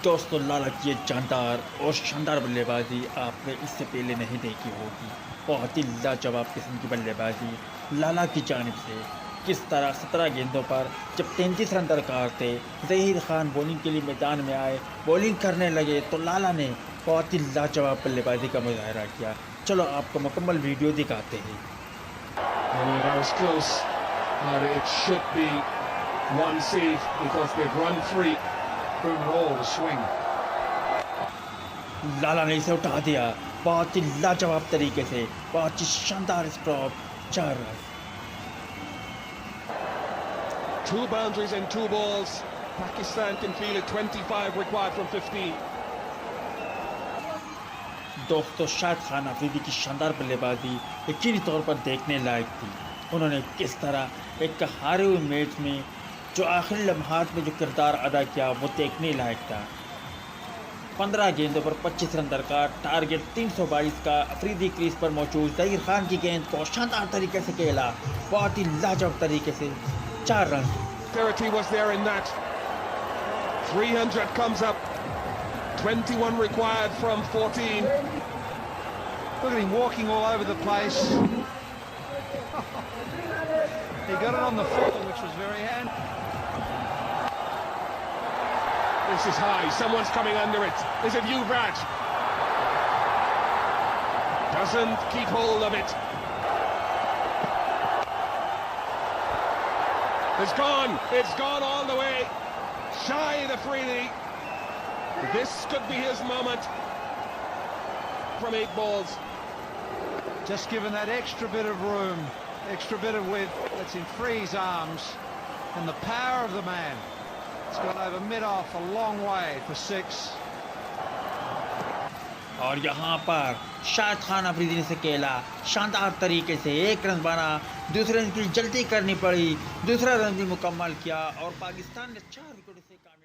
दोस्तों, लाला की ये जानदार और शानदार बल्लेबाजी आपने इससे पहले नहीं देखी होगी। बहुत ही लाजवाब किस्म की बल्लेबाजी लाला की जानिब से। किस तरह 17 गेंदों पर जब 33 रन दरकार थे, ज़हीर खान बॉलिंग के लिए मैदान में आए, बॉलिंग करने लगे तो लाला ने बहुत ही लाजवाब बल्लेबाजी का मुजाहरा किया। चलो आपको मुकम्मल वीडियो दिखाते हैं। Oh, that was close, but it should be one save because they've run free. Bumrah the swing. लाला ने इसे उठा दिया बहुत ही लाजवाब तरीके से, बहुत ही शानदार stroke, 4 run. Two boundaries and two balls. Pakistan can feel it. 25 required from 15. दोस्तों, शाहिद खान अफरीदी की शानदार बल्लेबाजी यकीनी तौर पर देखने लायक थी। उन्होंने किस तरह एक हारे हुए मैच में जो आखिरी लम्हात में जो किरदार अदा किया वो देखने लायक था। 15 गेंदों पर 25 रन दरकार, टारगेट 322 का। अफरीदी क्रीज पर मौजूद ज़हीर खान की गेंद को शानदार तरीके से खेला, बहुत ही लाजवाब तरीके से, 4 run. Austerity was there in that. 300 comes up. 21 required from 14. Look at him walking all over the place. He got it on the full, which was very handy. This is high. Someone's coming under it. Is it Yuvraj? Doesn't keep hold of it. It's gone. It's gone all the way. Shahid Afridi. This could be his moment from 8 balls. Just given that extra bit of room, extra bit of width, that's in Free's arms, and the power of the man. It's gone over mid-off a long way for 6. और यहाँ पर शाहिद खान अफरीदी ने से खेला शानदार तरीके से, 1 run बना। दूसरे रन की जल्दी करनी पड़ी, दूसरा रन भी मुकम्मल किया और पाकिस्तान ने 4 विकेट से कामयाब